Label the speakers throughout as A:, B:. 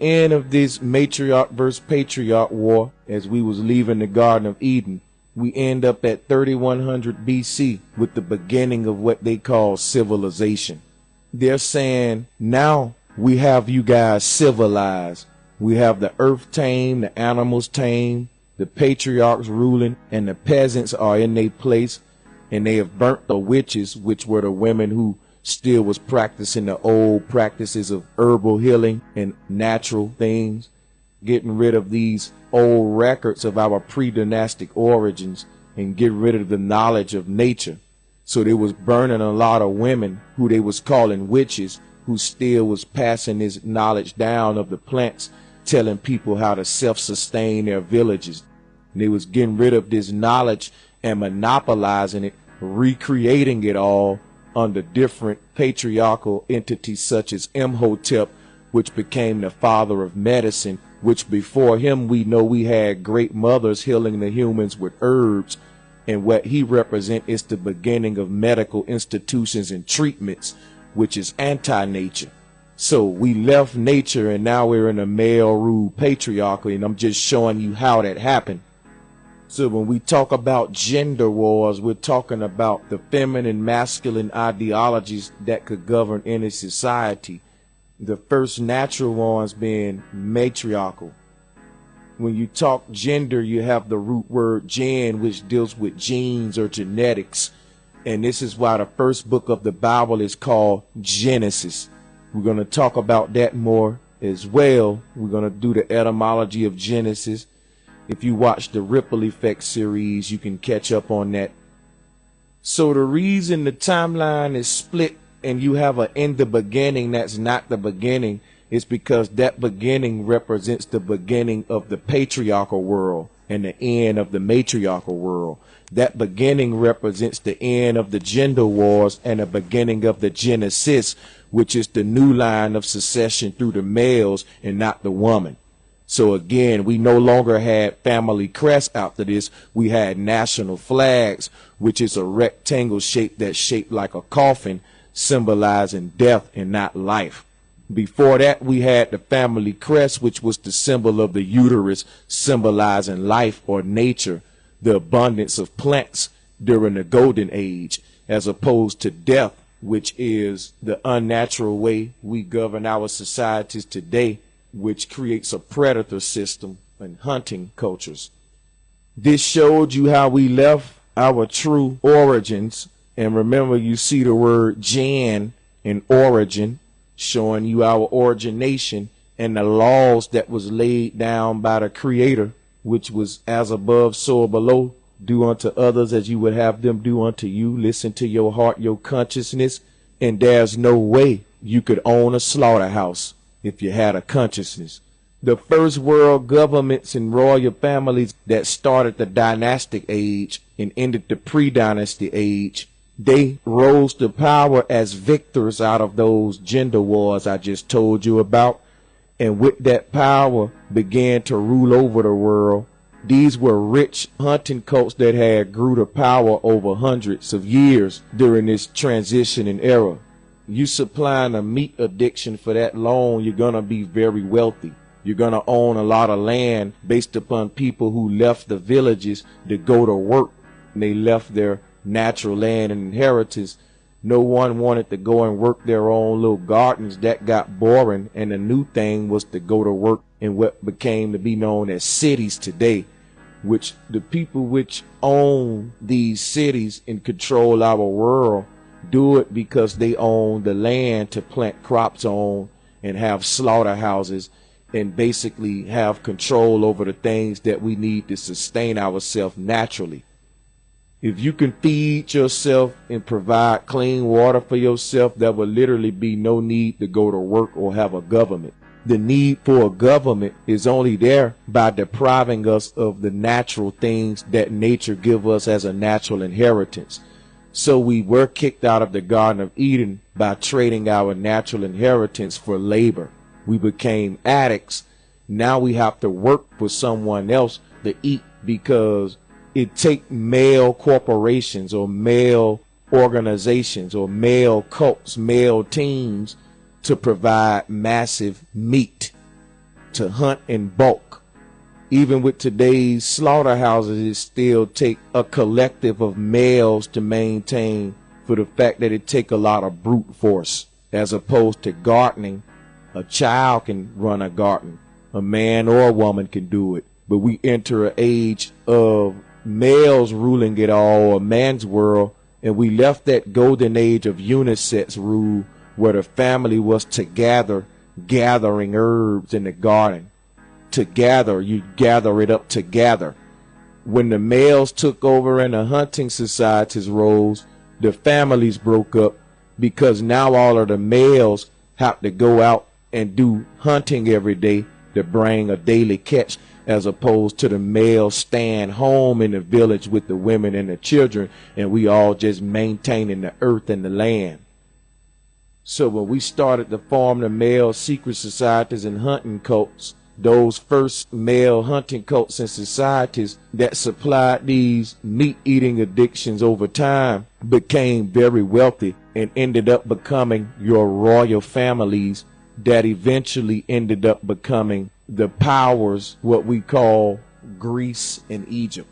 A: End of this matriarch versus patriarch war, as we was leaving the Garden of Eden, we end up at 3100 BC with the beginning of what they call civilization. They're saying, now we have you guys civilized. We have the earth tamed, the animals tamed, the patriarchs ruling, and the peasants are in their place, and they have burnt the witches, which were the women who still was practicing the old practices of herbal healing and natural things, getting rid of these old records of our pre-dynastic origins and get rid of the knowledge of nature. So they was burning a lot of women who they was calling witches, who still was passing this knowledge down of the plants, telling people how to self-sustain their villages. And they was getting rid of this knowledge and monopolizing it, recreating it all under different patriarchal entities such as Imhotep, which became the father of medicine, which before him we know we had great mothers healing the humans with herbs, and what he represents is the beginning of medical institutions and treatments, which is anti-nature. So we left nature and now we're in a male-ruled patriarchy, and I'm just showing you how that happened. So when we talk about gender wars, we're talking about the feminine, masculine ideologies that could govern any society. The first natural ones being matriarchal. When you talk gender, you have the root word gen, which deals with genes or genetics. And this is why the first book of the Bible is called Genesis. We're going to talk about that more as well. We're going to do the etymology of Genesis. If you watch the Ripple Effect series, you can catch up on that. So the reason the timeline is split and you have an in the beginning that's not the beginning is because that beginning represents the beginning of the patriarchal world and the end of the matriarchal world. That beginning represents the end of the gender wars and the beginning of the Genesis, which is the new line of succession through the males and not the woman. So again, we no longer had family crests after this. We had national flags, which is a rectangle shape that's shaped like a coffin, symbolizing death and not life. Before that, we had the family crest, which was the symbol of the uterus, symbolizing life or nature, the abundance of plants during the golden age, as opposed to death, which is the unnatural way we govern our societies today, which creates a predator system and hunting cultures. This showed you how we left our true origins. And remember, you see the word gen in origin, showing you our origination and the laws that was laid down by the Creator, which was as above, so below. Do unto others as you would have them do unto you. Listen to your heart, your consciousness. And there's no way you could own a slaughterhouse if you had a consciousness. The first world governments and royal families that started the dynastic age and ended the pre-dynasty age, they rose to power as victors out of those gender wars I just told you about, and with that power began to rule over the world. These were rich hunting cults that had grew to power over hundreds of years during this transitioning era. You supplying a meat addiction for that long, you're going to be very wealthy. You're going to own a lot of land based upon people who left the villages to go to work. And they left their natural land and inheritance. No one wanted to go and work their own little gardens. That got boring. And the new thing was to go to work in what became to be known as cities today, which the people which own these cities and control our world do it because they own the land to plant crops on and have slaughterhouses and basically have control over the things that we need to sustain ourselves naturally. If you can feed yourself and provide clean water for yourself, there will literally be no need to go to work or have a government. The need for a government is only there by depriving us of the natural things that nature gives us as a natural inheritance. So we were kicked out of the Garden of Eden by trading our natural inheritance for labor. We became addicts. Now we have to work for someone else to eat because it takes male corporations or male organizations or male cults, male teams to provide massive meat. to hunt in bulk. Even with today's slaughterhouses, it still take a collective of males to maintain, for the fact that it take a lot of brute force. As opposed to gardening, a child can run a garden. A man or a woman can do it. But we enter an age of males ruling it all, a man's world, and we left that golden age of unisex rule where the family was together, gathering herbs in the garden. To gather, you gather it up together. When the males took over and the hunting societies rose, the families broke up because now all of the males have to go out and do hunting every day to bring a daily catch, as opposed to the males staying home in the village with the women and the children, and we all just maintaining the earth and the land. So when we started to form the male secret societies and hunting cults, those first male hunting cults and societies that supplied these meat-eating addictions over time became very wealthy and ended up becoming your royal families that eventually ended up becoming the powers, what we call Greece and Egypt.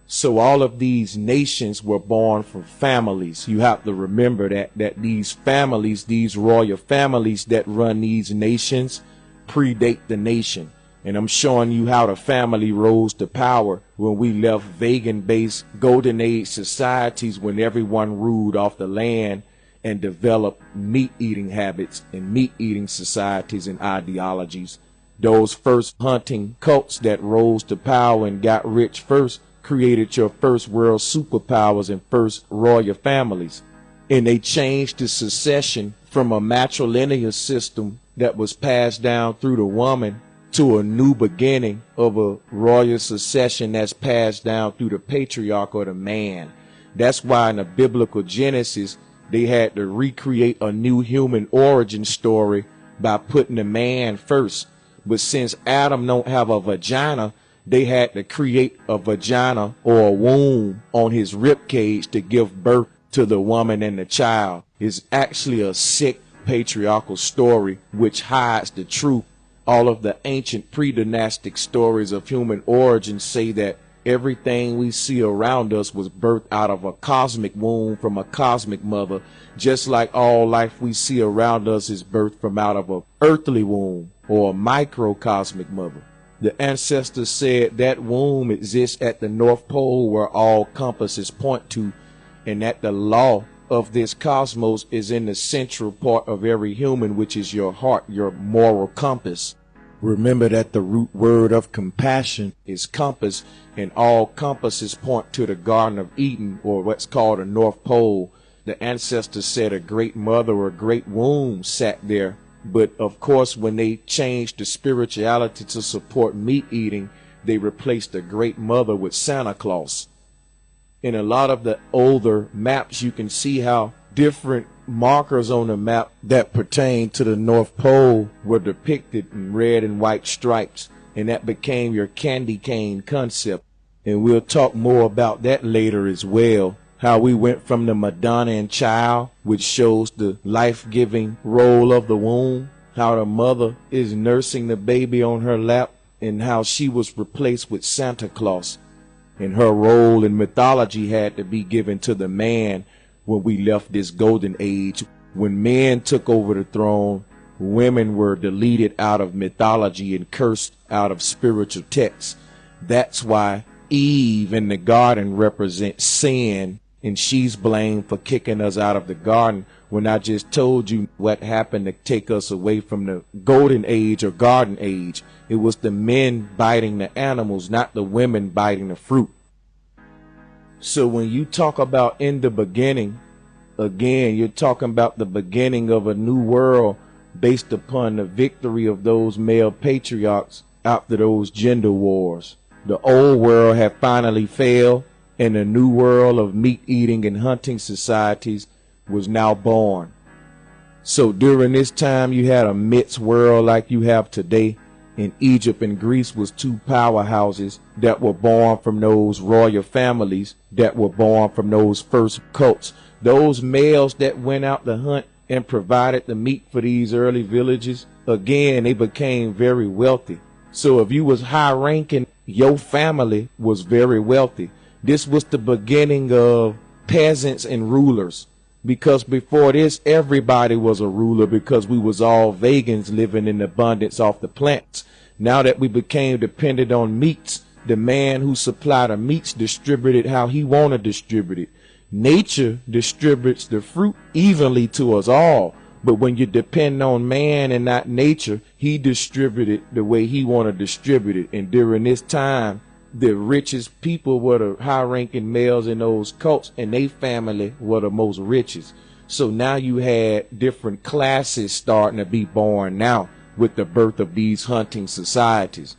A: So all of these nations were born from families. You have to remember that these families, these royal families that run these nations, predate the nation. And I'm showing you how the family rose to power when we left vegan-based golden age societies, when everyone ruled off the land, and developed meat-eating habits and meat-eating societies and ideologies. Those first hunting cults that rose to power and got rich first created your first world superpowers and first royal families. And they changed the succession from a matrilineal system that was passed down through the woman to a new beginning of a royal succession that's passed down through the patriarch or the man. That's why in the biblical Genesis, they had to recreate a new human origin story by putting the man first. But since Adam don't have a vagina, they had to create a vagina or a womb on his rib cage to give birth to the woman and the child. It's actually a sick patriarchal story which hides the truth. All of the ancient pre-dynastic stories of human origin say that everything we see around us was birthed out of a cosmic womb from a cosmic mother, just like all life we see around us is birthed from out of an earthly womb or a microcosmic mother. The ancestors said that womb exists at the North Pole where all compasses point to, and that the law of this cosmos is in the central part of every human, which is your heart, your moral compass. Remember that the root word of compassion is compass, and all compasses point to the Garden of Eden, or what's called the North Pole. The ancestors said a great mother or a great womb sat there. But of course, when they changed the spirituality to support meat eating, they replaced the great mother with Santa Claus. In a lot of the older maps, you can see how different markers on the map that pertain to the North Pole were depicted in red and white stripes, and that became your candy cane concept. And we'll talk more about that later as well, how we went from the Madonna and Child, which shows the life-giving role of the womb, how the mother is nursing the baby on her lap, and how she was replaced with Santa Claus. And her role in mythology had to be given to the man when we left this golden age. When men took over the throne, women were deleted out of mythology and cursed out of spiritual texts. That's why Eve in the garden represents sin, and she's blamed for kicking us out of the garden, when I just told you what happened to take us away from the golden age or garden age. It was the men biting the animals, not the women biting the fruit. So when you talk about in the beginning, again, you're talking about the beginning of a new world based upon the victory of those male patriarchs after those gender wars. The old world had finally failed, and a new world of meat-eating and hunting societies was now born. So during this time, you had a mixed world like you have today. In Egypt and Greece was two powerhouses that were born from those royal families that were born from those first cults. Those males that went out to hunt and provided the meat for these early villages, again, they became very wealthy. So if you was high ranking, your family was very wealthy. This was the beginning of peasants and rulers, because before this, everybody was a ruler because we was all vegans living in abundance off the plants. Now that we became dependent on meats, the man who supplied the meats distributed how he want to distribute it. Nature distributes the fruit evenly to us all. But when you depend on man and not nature, he distributed the way he want to distribute it. And during this time, the richest people were the high-ranking males in those cults, and they family were the most richest. So now you had different classes starting to be born now with the birth of these hunting societies.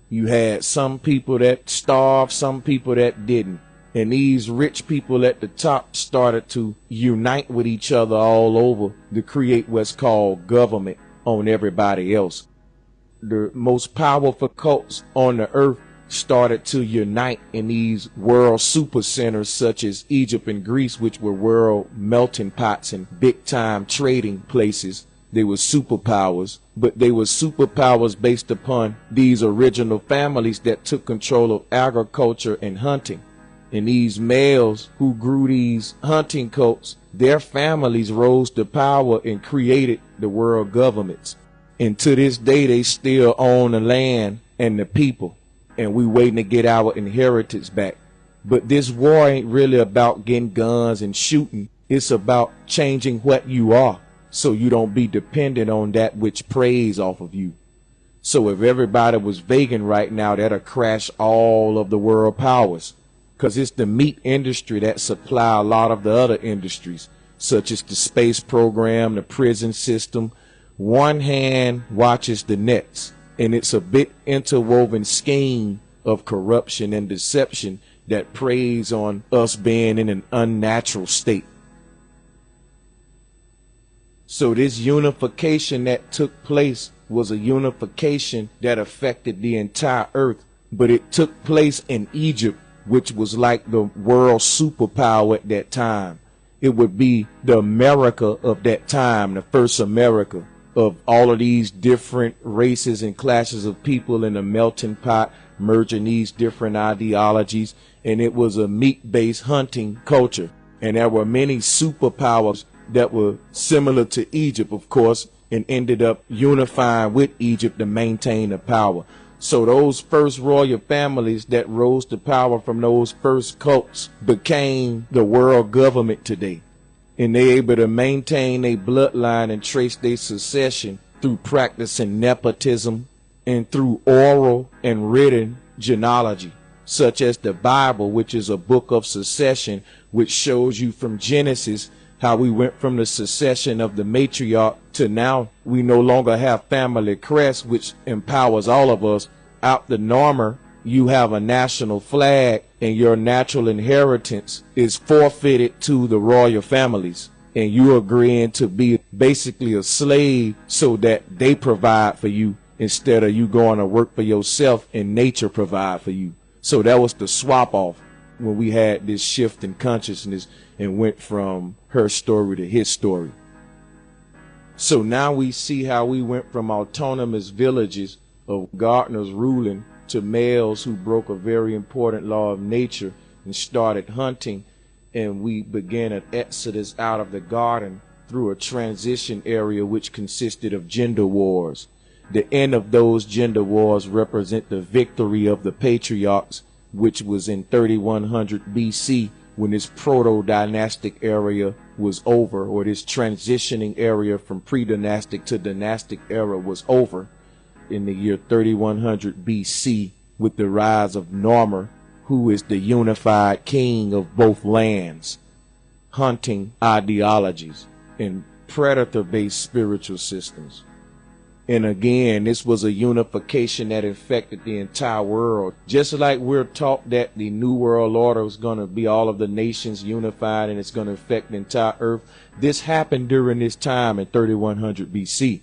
A: You had some people that starved, some people that didn't. And these rich people at the top started to unite with each other all over to create what's called government on everybody else. The most powerful cults on the earth started to unite in these world super centers such as Egypt and Greece, which were world melting pots and big time trading places. They were superpowers, but they were superpowers based upon these original families that took control of agriculture and hunting. And these males who grew these hunting cults, their families rose to power and created the world governments. And to this day, they still own the land and the people. And we waiting to get our inheritance back. But this war ain't really about getting guns and shooting. It's about changing what you are, so you don't be dependent on that which preys off of you. So if everybody was vegan right now, that'll crash all of the world powers. Because it's the meat industry that supply a lot of the other industries, such as the space program, the prison system. One hand watches the next, and it's a big interwoven scheme of corruption and deception that preys on us being in an unnatural state. So this unification that took place was a unification that affected the entire earth, but it took place in Egypt, which was like the world superpower at that time. It would be the America of that time, the first America of all of these different races and classes of people in a melting pot, merging these different ideologies. And it was a meat-based hunting culture. And there were many superpowers that were similar to Egypt, of course, and ended up unifying with Egypt to maintain the power. So those first royal families that rose to power from those first cults became the world government today. And they're able to maintain their bloodline and trace their succession through practicing nepotism and through oral and written genealogy, such as the Bible, which is a book of succession, which shows you from Genesis how we went from the succession of the matriarch to now we no longer have family crest, which empowers all of us. Out the normer, you have a national flag, and your natural inheritance is forfeited to the royal families. And you agreeing to be basically a slave so that they provide for you instead of you going to work for yourself and nature provide for you. So that was the swap off when we had this shift in consciousness and went from her story to his story. So now we see how we went from autonomous villages of gardeners ruling to males who broke a very important law of nature and started hunting, and we began an exodus out of the garden through a transition area which consisted of gender wars. The end of those gender wars represent the victory of the patriarchs, which was in 3100 BC, when this proto-dynastic area was over, or this transitioning area from pre-dynastic to dynastic era was over in the year 3100 BC with the rise of Narmer, who is the unified king of both lands, hunting ideologies, and predator-based spiritual systems. And again, this was a unification that infected the entire world. Just like we're taught that the New World Order is going to be all of the nations unified and it's going to affect the entire earth, this happened during this time in 3100 BC.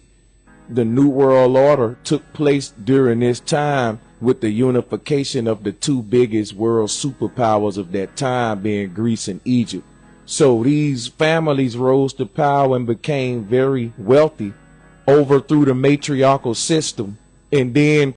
A: The New World Order took place during this time with the unification of the two biggest world superpowers of that time being Greece and Egypt. So these families rose to power and became very wealthy, overthrew the matriarchal system, and then